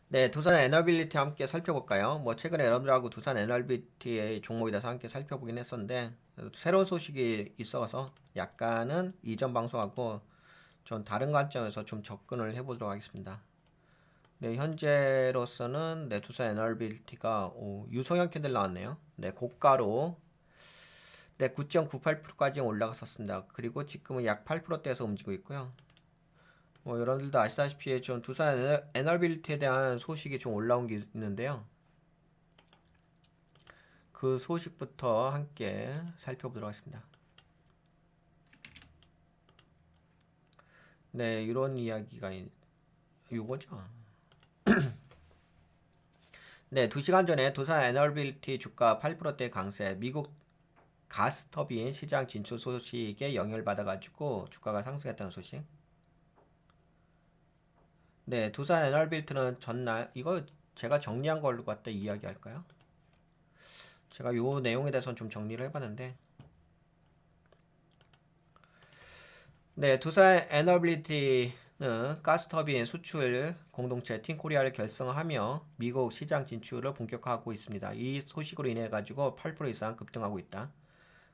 네, 두산 에너빌리티 함께 살펴볼까요? 뭐 최근에 여러분들하고 두산 에너빌리티의 종목에 대해서 함께 살펴보긴 했었는데 새로운 소식이 있어서 약간은 이전 방송하고 좀 다른 관점에서 좀 접근을 해보도록 하겠습니다. 네, 현재로서는 네, 두산 에너빌리티가 유성형 캔들 나왔네요. 네, 고가로 네, 9.98%까지 올라갔었습니다. 그리고 지금은 약 8%대에서 움직이고 있고요. 뭐 여러분들도 아시다시피 좀 두산 에너빌리티에 대한 소식이 좀 올라온 게 있는데요. 그 소식부터 함께 살펴보도록 하겠습니다. 네, 이런 이야기가 요거죠. 네, 2시간 전에 두산 에너빌리티 주가 8%대 강세, 미국 가스터빈 시장 진출 소식에 영향을 받아가지고 주가가 상승했다는 소식. 네, 두산 에너빌리티는 전날 이거 제가 정리한 걸로 갖다 이야기할까요? 제가 요 내용에 대해서는 좀 정리를 해봤는데, 네, 두산 에너빌리티는 가스터빈 수출 공동체 팀코리아를 결성하며 미국 시장 진출을 본격화하고 있습니다. 이 소식으로 인해 가지고 8% 이상 급등하고 있다.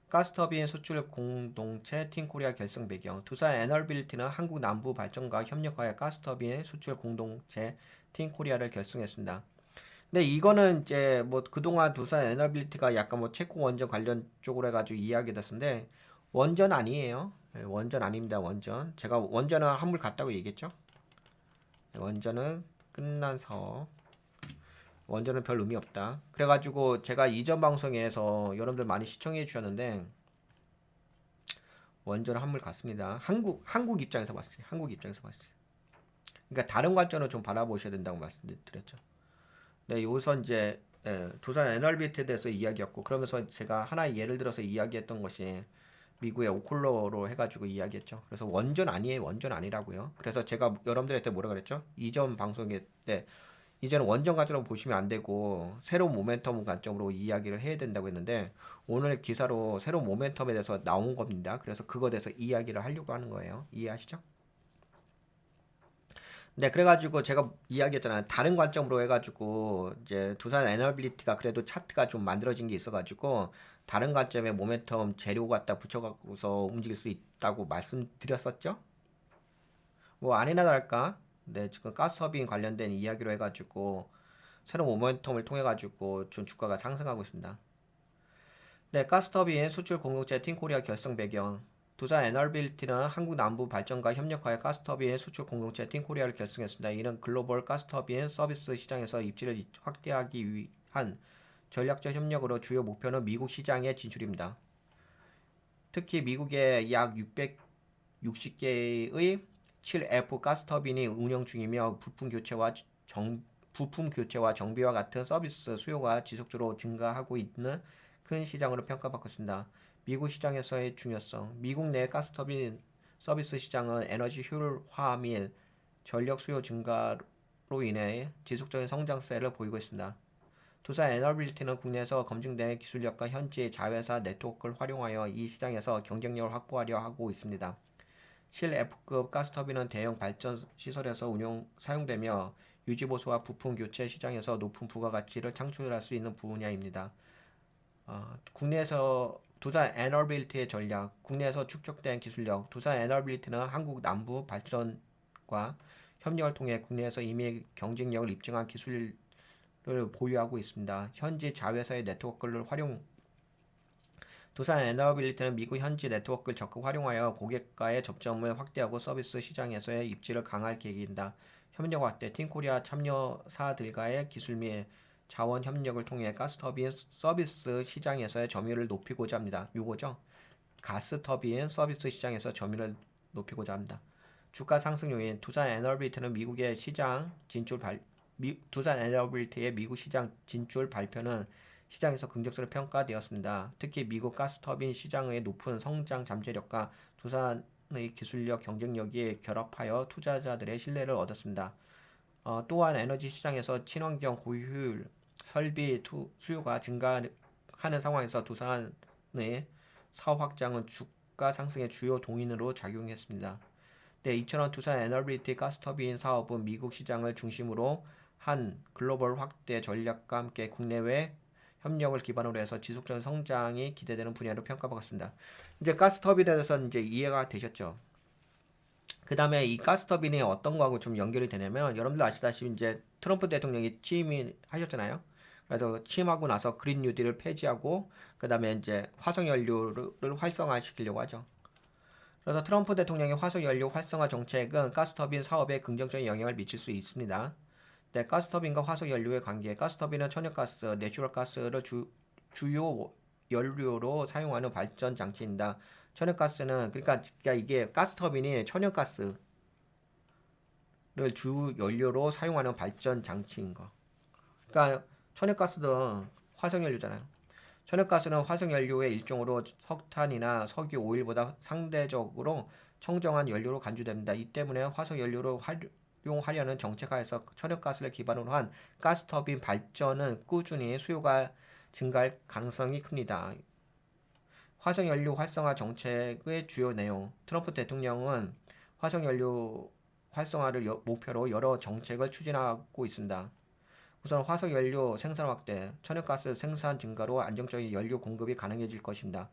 가스터빈 수출 공동체 팀코리아 결성 배경. 두산 에너빌리티는 한국 남부 발전과 협력하여 가스터빈 수출 공동체 팀코리아를 결성했습니다. 네, 이거는 이제 뭐 그동안 두산 에너빌리티가 약간 뭐 체코 원전 관련 쪽으로 해가지고 이야기됐었는데 원전 아니에요. 네, 원전 아닙니다. 원전. 제가 원전은 한물 갔다고 얘기했죠. 네, 원전은 끝난 사업. 원전은 별 의미 없다. 그래가지고 제가 이전 방송에서 여러분들 많이 시청해 주셨는데 원전은 한물 갔습니다. 한국 입장에서 봤을 때, 한국 입장에서 봤을 때. 그러니까 다른 관점으로 좀 바라보셔야 된다고 말씀드렸죠. 네, 여기서 이제 두산 에너비트에 대해서 이야기했고 그러면서 제가 하나 예를 들어서 이야기했던 것이 미국의 오클로로 해가지고 이야기했죠. 그래서 원전 아니에요, 원전 아니라고요. 그래서 제가 여러분들한테 뭐라 그랬죠? 이전 방송에 때 이제는 원전 관점으로 보시면 안 되고 새로운 모멘텀 관점으로 이야기를 해야 된다고 했는데 오늘 기사로 새로운 모멘텀에 대해서 나온 겁니다. 그래서 그거에 대해서 이야기를 하려고 하는 거예요. 이해하시죠? 네, 그래가지고 제가 이야기했잖아요. 다른 관점으로 해가지고 이제 두산 에너빌리티가 그래도 차트가 좀 만들어진 게 있어가지고 다른 관점에 모멘텀 재료 갖다 붙여갖고서 움직일 수 있다고 말씀드렸었죠. 뭐 아니나 다를까? 네, 지금 가스터빈 관련된 이야기로 해가지고 새로운 모멘텀을 통해가지고 좀 주가가 상승하고 있습니다. 네, 가스터빈 수출 공동체 팀코리아 결성 배경. 두산 에너빌리티는 한국 남부 발전과 협력하여 가스터빈 수출 공동체 팀코리아를 결성했습니다. 이는 글로벌 가스터빈 서비스 시장에서 입지를 확대하기 위한 전략적 협력으로 주요 목표는 미국 시장의 진출입니다. 특히 미국의 약 660개의 7F 가스터빈이 운영 중이며 부품 교체와 정비와 같은 서비스 수요가 지속적으로 증가하고 있는 큰 시장으로 평가받고 있습니다. 미국 시장에서의 중요성. 미국 내 가스터빈 서비스 시장은 에너지 효율화 및 전력 수요 증가로 인해 지속적인 성장세를 보이고 있습니다. 두산 에너빌리티는 국내에서 검증된 기술력과 현지 자회사 네트워크를 활용하여 이 시장에서 경쟁력을 확보하려 하고 있습니다. 7F급 가스터빈은 대형 발전 시설에서 사용되며 유지보수와 부품 교체 시장에서 높은 부가가치를 창출할 수 있는 분야입니다. 국내에서 두산 에너빌리티의 전략, 국내에서 축적된 기술력, 두산 에너빌리티는 한국 남부 발전과 협력을 통해 국내에서 이미 경쟁력을 입증한 기술을 보유하고 있습니다. 현지 자회사의 네트워크를 두산 에너빌리티는 미국 현지 네트워크를 적극 활용하여 고객과의 접점을 확대하고 서비스 시장에서의 입지를 강화할 계획입니다. 협력 확대, 팀코리아 참여사들과의 기술 및 자원 협력을 통해 가스터빈 서비스 시장에서의 점유율을 높이고자 합니다. 요거죠. 가스터빈 서비스 시장에서 점유율을 높이고자 합니다. 주가 상승 요인, 두산 에너빌리티의 미국 시장 진출 발표는 시장에서 긍정적으로 평가되었습니다. 특히 미국 가스터빈 시장의 높은 성장 잠재력과 두산의 기술력 경쟁력이 결합하여 투자자들의 신뢰를 얻었습니다. 또한 에너지 시장에서 친환경 고효율 설비 수요가 증가하는 상황에서 두산의 사업 확장은 주가 상승의 주요 동인으로 작용했습니다. 네, 이처럼 두산 에너빌리티 가스터빈 사업은 미국 시장을 중심으로 글로벌 확대 전략과 함께 국내외 협력을 기반으로 해서 지속적인 성장이 기대되는 분야로 평가받았습니다. 이제 가스터빈에 대해서는 이제 이해가 되셨죠? 그 다음에 이 가스터빈이 어떤 거하고 좀 연결이 되냐면 여러분들 아시다시피 이제 트럼프 대통령이 취임하셨잖아요. 그래서 취임하고 나서 그린 뉴딜을 폐지하고 그 다음에 이제 화석 연료를 활성화시키려고 하죠. 그래서 트럼프 대통령의 화석 연료 활성화 정책은 가스터빈 사업에 긍정적인 영향을 미칠 수 있습니다. 네, 가스터빈과 화석 연료의 관계. 가스터빈은 천연가스, 내추럴 가스를 주요 연료로 사용하는 발전 장치입니다. 천연가스는 그러니까 이게 가스터빈이 천연가스를 주 연료로 사용하는 발전 장치인 거. 그러니까 천연가스도 화석 연료잖아요. 천연가스는 화석 연료의 일종으로 석탄이나 석유, 오일보다 상대적으로 청정한 연료로 간주됩니다. 이 때문에 화석 연료로 활용하려는 정책하에서 천연가스를 기반으로 한 가스터빈 발전은 꾸준히 수요가 증가할 가능성이 큽니다. 화석연료 활성화 정책의 주요 내용. 트럼프 대통령은 화석연료 활성화를 목표로 여러 정책을 추진하고 있습니다. 우선 화석연료 생산 확대, 천연가스 생산 증가로 안정적인 연료 공급이 가능해질 것입니다.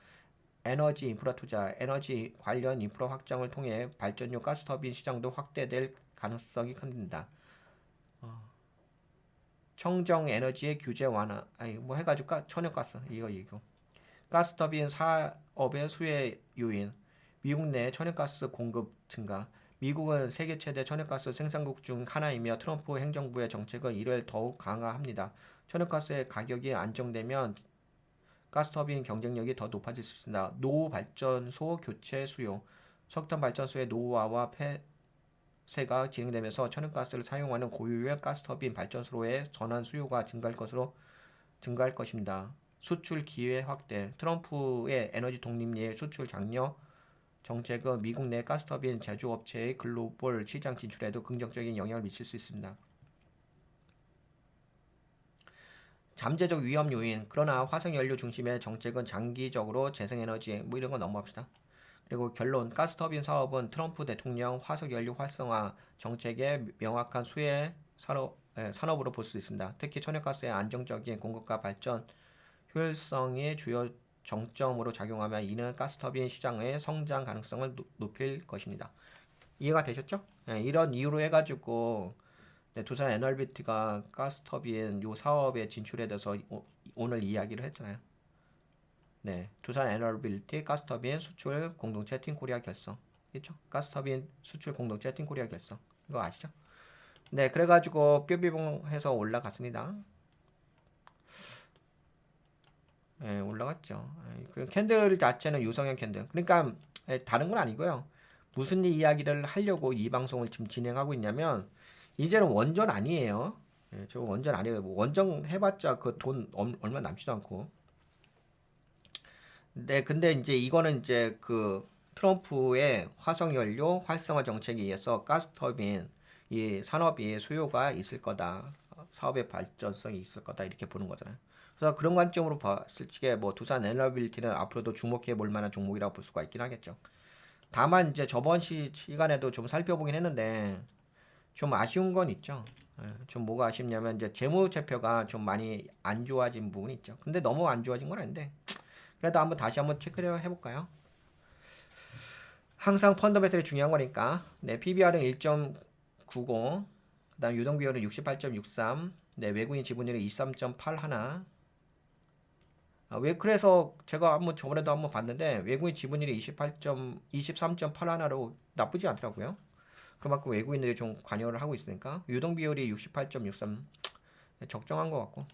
에너지 인프라 투자, 에너지 관련 인프라 확장을 통해 발전용 가스터빈 시장도 확대될 가능성이 큽니다. 청정 에너지의 규제 완화, 뭐 해가지고 천연가스 이거. 가스터빈 사업의 수혜 요인, 미국 내 천연가스 공급 증가. 미국은 세계 최대 천연가스 생산국 중 하나이며 트럼프 행정부의 정책은 이를 더욱 강화합니다. 천연가스의 가격이 안정되면 가스터빈 경쟁력이 더 높아질 수 있습니다. 노후 발전소 교체 수요. 석탄 발전소의 노후화와 폐쇄가 진행되면서 천연가스를 사용하는 고효율 가스터빈 발전소로의 전환 수요가 증가할 것입니다. 수출 기회 확대. 트럼프의 에너지 독립리의 수출 장려 정책은 미국 내 가스터빈 제조업체의 글로벌 시장 진출에도 긍정적인 영향을 미칠 수 있습니다. 잠재적 위험 요인. 그러나 화석연료 중심의 정책은 장기적으로 재생에너지 뭐 이런 거 넘어갑시다. 그리고 결론. 가스터빈 사업은 트럼프 대통령 화석연료 활성화 정책의 명확한 수혜 산업으로 볼 수 있습니다. 특히 천연가스의 안정적인 공급과 발전 효율성이 주요 정점으로 작용하며 이는 가스터빈 시장의 성장 가능성을 높일 것입니다. 이해가 되셨죠? 네, 이런 이유로 해가지고 네, 두산 NRBT가 가스터빈 요 사업에 진출에 대해서 오늘 이야기를 했잖아요. 네, 두산 NRBT 가스터빈 수출 공동체 팀코리아 결성. 그렇죠? 가스터빈 수출 공동체 팀코리아 결성. 이거 아시죠? 네, 그래가지고 뾰비봉해서 올라갔습니다. 예, 올라갔죠. 그 캔들 자체는 유성형 캔들. 그러니까 다른 건 아니고요. 무슨 이야기를 하려고 이 방송을 지금 진행하고 있냐면 이제는 원전 아니에요. 예, 저 원전 아니에요. 뭐 원전 해봤자 그 돈 얼마 남지도 않고. 네, 근데 이제 이거는 이제 그 트럼프의 화석연료 활성화 정책에 의해서 가스터빈 이 산업이 수요가 있을 거다. 사업의 발전성이 있을 거다. 이렇게 보는 거잖아요. 그래서 그런 관점으로 봤을 적에 뭐 두산 에너빌리티는 앞으로도 주목해 볼 만한 종목이라고 볼 수가 있긴 하겠죠. 다만 이제 저번 시간에도 좀 살펴보긴 했는데 좀 아쉬운 건 있죠. 좀 뭐가 아쉽냐면 이제 재무제표가 좀 많이 안 좋아진 부분이 있죠. 근데 너무 안 좋아진 건 아닌데 그래도 다시 한번 체크를 해볼까요? 항상 펀더멘털이 중요한 거니까. 네, PBR은 1.90, 그다음 유동비율은 68.63, 네, 외국인 지분율이 23.81. 왜 그래서 제가 저번에도 한번 봤는데 외국인 지분율이 23.81로 나쁘지 않더라고요. 그만큼 외국인들이 좀 관여를 하고 있으니까 유동 비율이 68.63 적정한 것 같고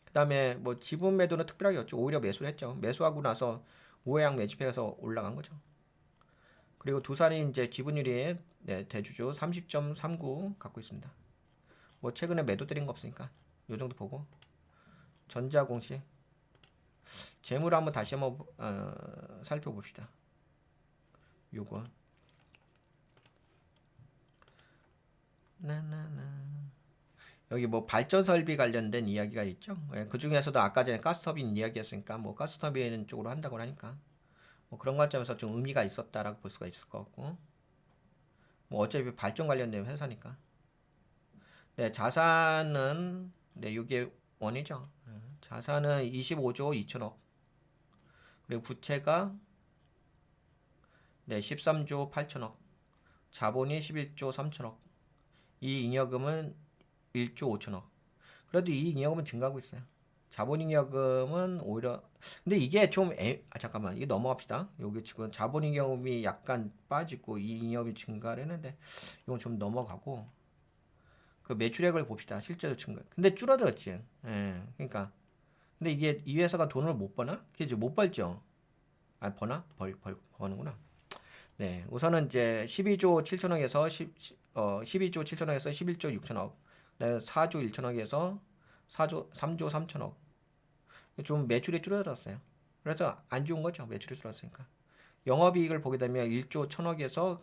그다음에 뭐 지분 매도는 특별하게 없죠. 오히려 매수를 했죠. 매수하고 나서 우회양 매집해서 올라간 거죠. 그리고 두산이 이제 지분율이 네, 대주주 30.39 갖고 있습니다. 뭐 최근에 매도 드린 거 없으니까 요 정도 보고 전자공시 재물 한번 다시 한번 살펴봅시다. 요거 나나나 여기 뭐 발전 설비 관련된 이야기가 있죠. 예, 그 중에서도 아까 전에 가스터빈 이야기했으니까 뭐 가스터빈 쪽으로 한다고 하니까 뭐 그런 관점에서 좀 의미가 있었다라고 볼 수가 있을 것 같고 뭐 어차피 발전 관련된 회사니까 네, 자산은 네, 이게 원이죠. 자산은 25조 2천억. 그리고 부채가 네, 13조 8천억. 자본이 11조 3천억. 이 잉여금은 1조 5천억. 그래도 이 잉여금은 증가하고 있어요. 자본잉여금은 오히려 근데 이게 잠깐만 이게 넘어갑시다. 여기 지금 자본잉여금이 약간 빠지고 이 잉여금이 증가를 했는데 이건 좀 넘어가고 그 매출액을 봅시다. 실제로 증가. 근데 줄어들었지. 예. 그러니까 근데 이게 이 회사가 돈을 못 버나? 그지 못 벌죠. 아 버나? 버는구나. 네. 우선은 이제 12조 7천억에서 12조 7천억에서 11조 6천억. 네, 4조 1천억에서 3조 3천억. 좀 매출이 줄어들었어요. 그래서 안 좋은 거죠. 매출이 줄었으니까. 영업이익을 보게 되면 1조 1천억에서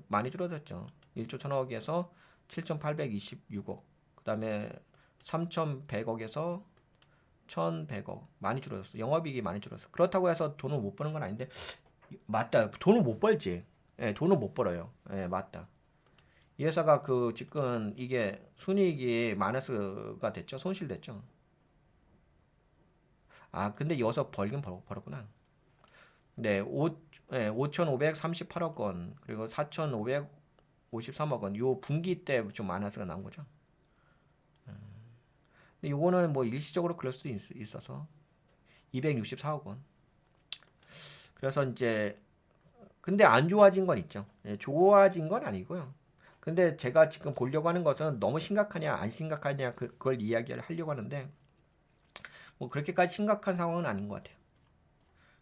많이 줄어들었죠. 1조 1천억에서 7,826억. 그 다음에 3,100억에서 1,100억. 많이 줄어들었어. 영업이익이 많이 줄었어. 그렇다고 해서 돈을 못 버는 건 아닌데 맞다. 돈을 못 벌지. 예, 돈을 못 벌어요. 예, 맞다. 이 회사가 그 지금 이게 순이익이 마이너스가 됐죠. 손실됐죠. 아, 근데 여기서 벌긴 벌었구나. 네, 5,538억 원, 그리고 4,553억 원. 요 분기 때 좀 마이너스가 나온 거죠. 근데 요거는 뭐 일시적으로 그럴 수도 있어서 264억 원. 그래서 이제 근데 안 좋아진 건 있죠. 예, 좋아진 건 아니고요. 근데 제가 지금 보려고 하는 것은 너무 심각하냐 안 심각하냐 그걸 이야기를 하려고 하는데 뭐 그렇게까지 심각한 상황은 아닌 것 같아요.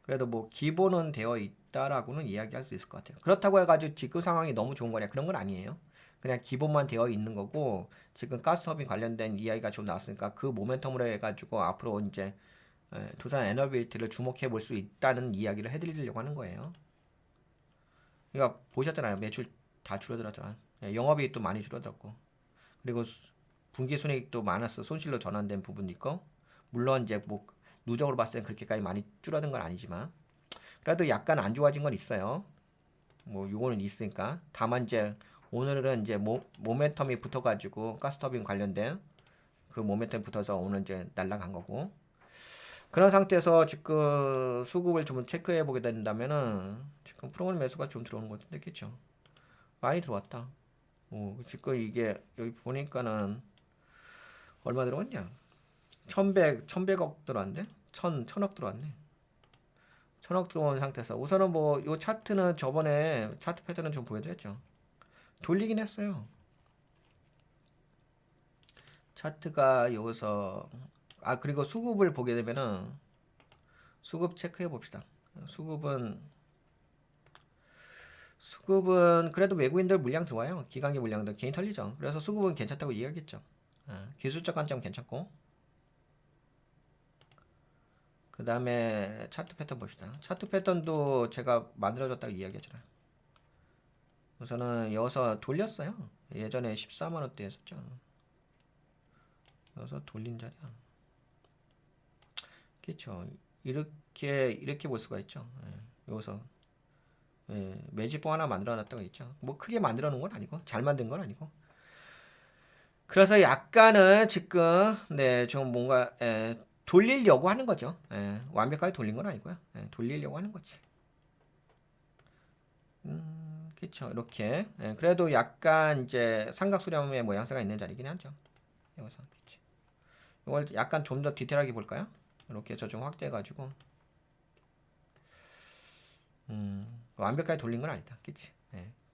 그래도 뭐 기본은 되어 있다라고는 이야기할 수 있을 것 같아요. 그렇다고 해가지고 지금 상황이 너무 좋은 거냐 그런 건 아니에요. 그냥 기본만 되어 있는 거고 지금 가스터빈 관련된 이야기가 좀 나왔으니까 그 모멘텀으로 해가지고 앞으로 이제 두산 에너빌리티를 주목해 볼 수 있다는 이야기를 해드리려고 하는 거예요. 그러니까 보셨잖아요. 매출 다 줄어들었잖아. 영업이익도 많이 줄어들었고 그리고 분기 순이익도 마이너스 손실로 전환된 부분도 있고 물론 이제 뭐 누적으로 봤을 때는 그렇게까지 많이 줄어든 건 아니지만 그래도 약간 안 좋아진 건 있어요. 뭐 요거는 있으니까 다만 이제 오늘은 이제 모멘텀이 붙어가지고 가스터빈 관련된 그 모멘텀 붙어서 오늘 이제 날라간 거고 그런 상태에서 지금 수급을 좀 체크해 보게 된다면은 지금 프로그램 매수가 좀 들어오는 것 같은데 그쵸? 많이 들어왔다. 지금 이게 여기 보니까는 얼마 들어왔냐? 1,100억 들어왔네? 1,000억 들어왔네. 1,000억 들어온 상태에서 우선은 뭐 요 차트는 저번에 차트 패턴은 좀 보여드렸죠. 돌리긴 했어요. 차트가 여기서 그리고 수급을 보게 되면은 수급 체크해 봅시다. 수급은 수급은 그래도 외국인들 물량 들어와요. 기관계 물량도 개인 털리죠. 그래서 수급은 괜찮다고 이야기했죠. 기술적 관점 괜찮고 그 다음에 차트 패턴 봅시다. 차트 패턴도 제가 만들어줬다고 이야기했잖아요. 우선은 여기서 돌렸어요. 예전에 14만원대 했었죠. 여기서 돌린 자리야. 그렇죠. 이렇게 볼 수가 있죠. 여기서 매집봉 하나 만들어 놨다고 있죠. 뭐 크게 만들어 놓은 건 아니고 잘 만든 건 아니고. 그래서 약간은 지금 좀 뭔가 돌리려고 하는 거죠. 완벽하게 돌린 건 아니고요. 돌리려고 하는 거지. 그렇죠. 이렇게 그래도 약간 이제 삼각수렴의 모양새가 있는 자리긴 하죠. 여기서 그치. 이걸 약간 좀 더 디테일하게 볼까요? 이렇게 해서 좀 확대해가지고 완벽하게 돌린 건 아니다. 그치?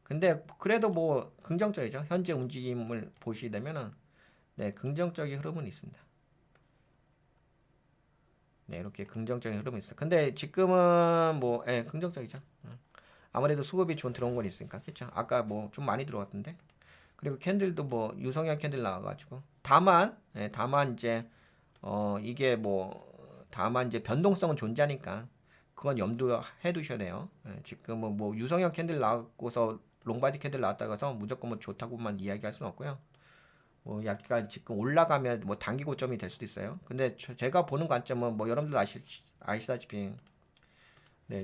근데 그래도 뭐 긍정적이죠. 현재 움직임을 보시게 되면은 긍정적인 흐름은 있습니다. 이렇게 긍정적인 흐름이 있어. 근데 지금은 뭐 긍정적이죠. 아무래도 수급이 좀 들어온 건 있으니까. 그쵸? 아까 뭐 좀 많이 들어왔던데. 그리고 캔들도 뭐 유성형 캔들 나와가지고 다만 이제 이게 뭐 다만 이제 변동성은 존재하니까 그건 염두해 두셔야 돼요. 지금은 뭐 유성형 캔들 나왔고서 롱바디 캔들 나왔다고 해서 무조건 뭐 좋다고만 이야기할 수는 없고요. 뭐 약간 지금 올라가면 뭐 단기 고점이 될 수도 있어요. 근데 제가 보는 관점은 뭐 여러분들 아시다시피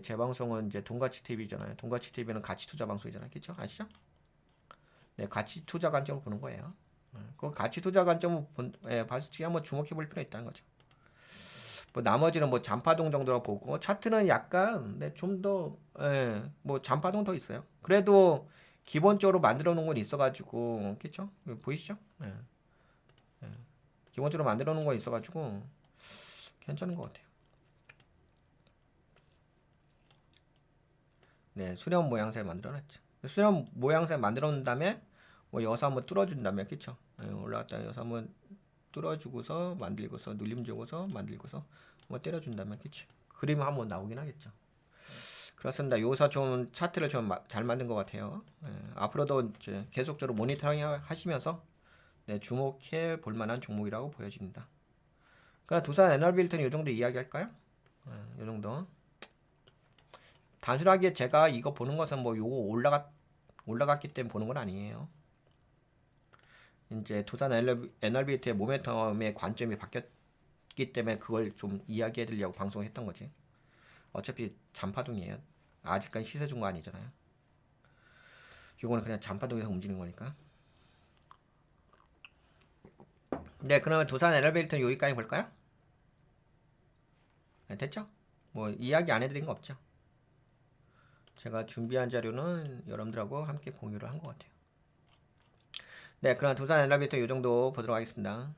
제 방송은 이제 돈가치 TV잖아요. 돈가치 TV는 가치 투자 방송이잖아요. 그렇죠? 아시죠? 가치 투자 관점으로 보는 거예요. 그 가치 투자 관점을 봤을 때 한번 주목해 볼 필요가 있다는 거죠. 뭐 나머지는 뭐 잔파동 정도로 보고 차트는 약간 좀 더 뭐 잔파동 더 있어요. 그래도 기본적으로 만들어 놓은 건 있어가지고 그렇죠? 보이시죠? 기본적으로 만들어 놓은 건 있어가지고 괜찮은 것 같아요. 네, 수렴 모양새 만들어놨죠. 수렴 모양새 만들어 놓은 다음에 뭐 여기서 한번 뚫어준 다음에 그쵸? 올라갔다 여기서 한번 뚫어주고서 만들고서 눌림 주고서 만들고서 한번 때려준 다음에 그치? 그림 한번 나오긴 하겠죠. 그렇습니다. 여기서 좀 차트를 좀 잘 만든 것 같아요. 앞으로도 이제 계속적으로 모니터링 하시면서 주목해 볼 만한 종목이라고 보여집니다. 그럼 두산 에너빌트는 이 정도 이야기할까요? 이 정도. 단순하게 제가 이거 보는 것은 뭐 요거 올라갔기 때문에 보는 건 아니에요. 이제 두산 에너빌트의 모멘텀의 관점이 바뀌었기 때문에 그걸 좀 이야기해 드리려고 방송했던 거지. 어차피 잔파동이에요. 아직까지 시세 준 거 아니잖아요. 요거는 그냥 잔파동에서 움직이는 거니까. 네, 그러면 두산 에너빌트는 여기까지 볼까요? 네, 됐죠? 뭐 이야기 안 해드린 거 없죠? 제가 준비한 자료는 여러분들하고 함께 공유를 한 것 같아요. 네, 그럼 두산 에너빌트 이 정도 보도록 하겠습니다.